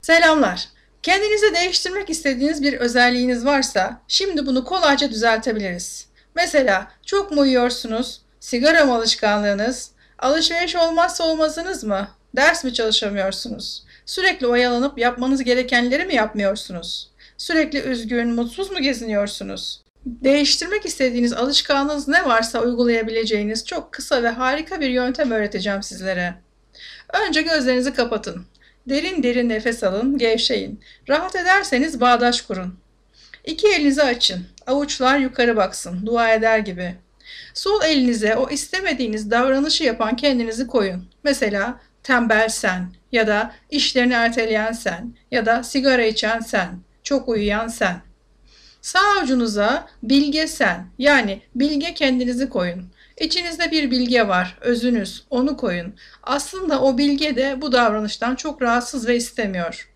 Selamlar. Kendinize değiştirmek istediğiniz bir özelliğiniz varsa şimdi bunu kolayca düzeltebiliriz. Mesela çok mu uyuyorsunuz? Sigara mı alışkanlığınız? Alışveriş olmazsa olmazınız mı? Ders mi çalışamıyorsunuz? Sürekli oyalanıp yapmanız gerekenleri mi yapmıyorsunuz? Sürekli üzgün, mutsuz mu geziniyorsunuz? Değiştirmek istediğiniz alışkanlığınız ne varsa uygulayabileceğiniz çok kısa ve harika bir yöntem öğreteceğim sizlere. Önce gözlerinizi kapatın. Derin derin nefes alın, gevşeyin. Rahat ederseniz bağdaş kurun. İki elinizi açın. Avuçlar yukarı baksın, dua eder gibi. Sol elinize o istemediğiniz davranışı yapan kendinizi koyun. Mesela tembel sen ya da işlerini erteleyen sen ya da sigara içen sen, çok uyuyan sen. Sağ avucunuza bilge sen, yani bilge kendinizi koyun. İçinizde bir bilge var, özünüz, onu koyun. Aslında o bilge de bu davranıştan çok rahatsız ve istemiyor.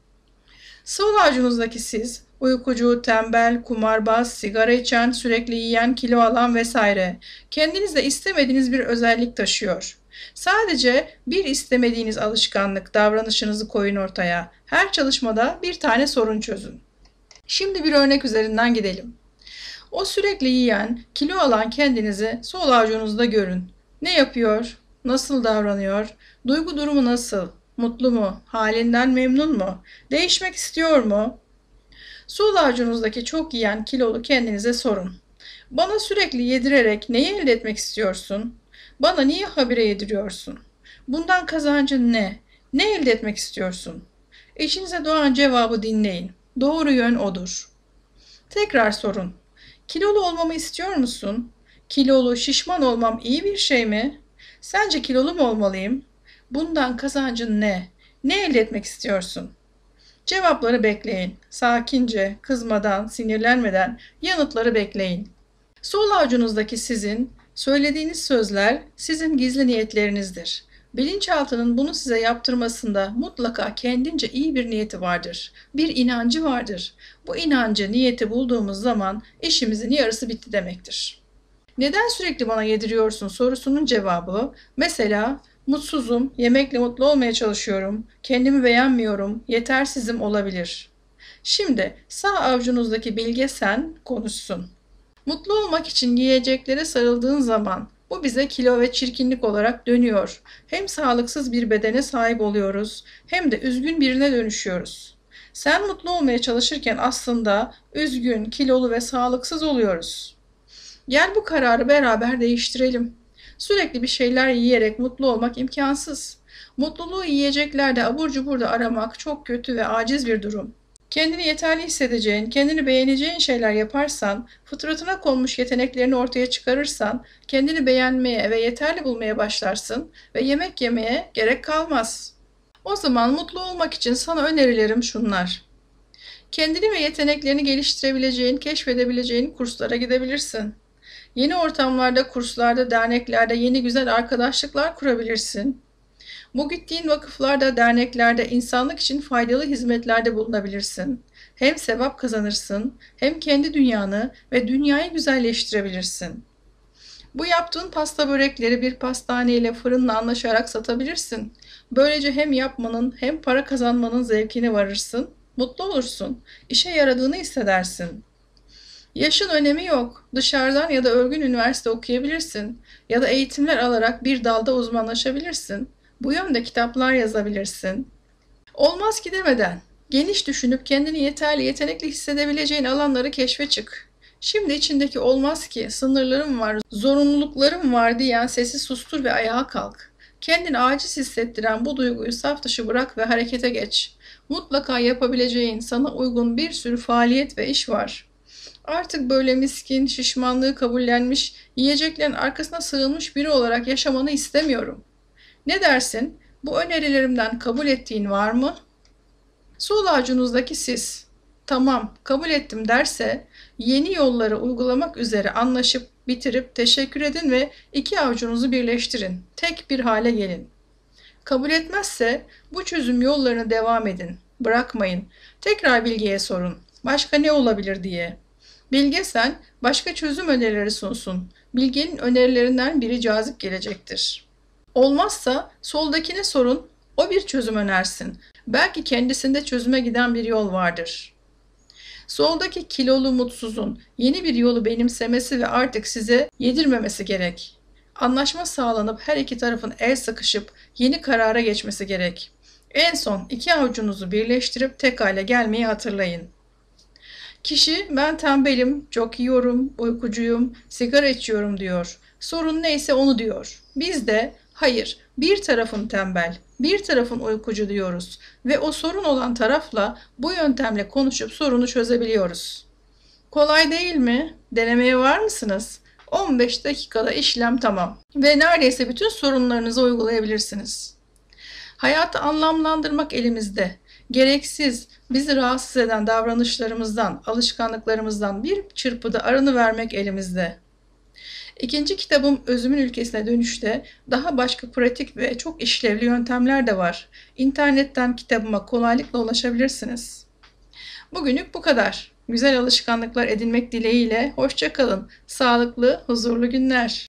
Sol avucunuzdaki siz, uykucu, tembel, kumarbaz, sigara içen, sürekli yiyen, kilo alan vesaire. Kendinizde istemediğiniz bir özellik taşıyor. Sadece bir istemediğiniz alışkanlık, davranışınızı koyun ortaya. Her çalışmada bir tane sorun çözün. Şimdi bir örnek üzerinden gidelim. O sürekli yiyen, kilo alan kendinizi sol avucunuzda görün. Ne yapıyor? Nasıl davranıyor? Duygu durumu nasıl? Mutlu mu? Halinden memnun mu? Değişmek istiyor mu? Sol avucunuzdaki çok yiyen kilolu kendinize sorun. Bana sürekli yedirerek neyi elde etmek istiyorsun? Bana niye habire yediriyorsun? Bundan kazancın ne? Ne elde etmek istiyorsun? İçinize doğan cevabı dinleyin. Doğru yön odur. Tekrar sorun. Kilolu olmamı istiyor musun? Kilolu, şişman olmam iyi bir şey mi? Sence kilolu mu olmalıyım? Bundan kazancın ne? Ne elde etmek istiyorsun? Cevapları bekleyin. Sakince, kızmadan, sinirlenmeden yanıtları bekleyin. Sol avucunuzdaki sizin, söylediğiniz sözler sizin gizli niyetlerinizdir. Bilinçaltının bunu size yaptırmasında mutlaka kendince iyi bir niyeti vardır. Bir inancı vardır. Bu inancı, niyeti bulduğumuz zaman işimizin yarısı bitti demektir. Neden sürekli bana yediriyorsun sorusunun cevabı, mesela mutsuzum, yemekle mutlu olmaya çalışıyorum, kendimi beğenmiyorum, yetersizim olabilir. Şimdi sağ avucunuzdaki bilge sen konuşsun. Mutlu olmak için yiyeceklere sarıldığın zaman bu bize kilo ve çirkinlik olarak dönüyor. Hem sağlıksız bir bedene sahip oluyoruz hem de üzgün birine dönüşüyoruz. Sen mutlu olmaya çalışırken aslında üzgün, kilolu ve sağlıksız oluyoruz. Gel bu kararı beraber değiştirelim. Sürekli bir şeyler yiyerek mutlu olmak imkansız. Mutluluğu yiyeceklerde abur cuburda aramak çok kötü ve aciz bir durum. Kendini yeterli hissedeceğin, kendini beğeneceğin şeyler yaparsan, fıtratına konmuş yeteneklerini ortaya çıkarırsan, kendini beğenmeye ve yeterli bulmaya başlarsın ve yemek yemeye gerek kalmaz. O zaman mutlu olmak için sana önerilerim şunlar. Kendini ve yeteneklerini geliştirebileceğin, keşfedebileceğin kurslara gidebilirsin. Yeni ortamlarda, kurslarda, derneklerde yeni güzel arkadaşlıklar kurabilirsin. Bu gittiğin vakıflarda, derneklerde insanlık için faydalı hizmetlerde bulunabilirsin. Hem sevap kazanırsın, hem kendi dünyanı ve dünyayı güzelleştirebilirsin. Bu yaptığın pasta börekleri bir pastaneyle, fırınla anlaşarak satabilirsin. Böylece hem yapmanın hem para kazanmanın zevkine varırsın, mutlu olursun, işe yaradığını hissedersin. Yaşın önemi yok. Dışarıdan ya da örgün üniversite okuyabilirsin ya da eğitimler alarak bir dalda uzmanlaşabilirsin. Bu yönde kitaplar yazabilirsin. Olmaz ki demeden, geniş düşünüp kendini yeterli, yetenekli hissedebileceğin alanları keşfe çık. Şimdi içindeki olmaz ki, sınırlarım var, zorunluluklarım var diyen sesi sustur ve ayağa kalk. Kendini aciz hissettiren bu duyguyu saf dışı bırak ve harekete geç. Mutlaka yapabileceğin, sana uygun bir sürü faaliyet ve iş var. Artık böyle miskin, şişmanlığı kabullenmiş, yiyeceklerin arkasına sığınmış biri olarak yaşamanı istemiyorum. Ne dersin? Bu önerilerimden kabul ettiğin var mı? Sol avucunuzdaki siz, tamam kabul ettim derse, yeni yolları uygulamak üzere anlaşıp bitirip teşekkür edin ve iki avucunuzu birleştirin. Tek bir hale gelin. Kabul etmezse bu çözüm yollarına devam edin. Bırakmayın. Tekrar bilgiye sorun. Başka ne olabilir diye. Bilge sen başka çözüm önerileri sunsun. Bilgenin önerilerinden biri cazip gelecektir. Olmazsa soldakine sorun. O bir çözüm önersin. Belki kendisinde çözüme giden bir yol vardır. Soldaki kilolu mutsuzun yeni bir yolu benimsemesi ve artık size yedirmemesi gerek. Anlaşma sağlanıp her iki tarafın el sıkışıp yeni karara geçmesi gerek. En son iki avucunuzu birleştirip tek hale gelmeyi hatırlayın. Kişi ben tembelim, çok yiyorum, uykucuyum, sigara içiyorum diyor. Sorun neyse onu diyor. Biz de hayır, bir tarafın tembel, bir tarafın uykucu diyoruz ve o sorun olan tarafla bu yöntemle konuşup sorunu çözebiliyoruz. Kolay değil mi? Denemeye var mısınız? 15 dakikada işlem tamam ve neredeyse bütün sorunlarınızı uygulayabilirsiniz. Hayatı anlamlandırmak elimizde. Gereksiz, bizi rahatsız eden davranışlarımızdan, alışkanlıklarımızdan bir çırpıda arınıvermek elimizde. İkinci kitabım Özümün Ülkesine Dönüş'te daha başka pratik ve çok işlevli yöntemler de var. İnternetten kitabıma kolaylıkla ulaşabilirsiniz. Bugünlük bu kadar. Güzel alışkanlıklar edinmek dileğiyle hoşça kalın. Sağlıklı, huzurlu günler.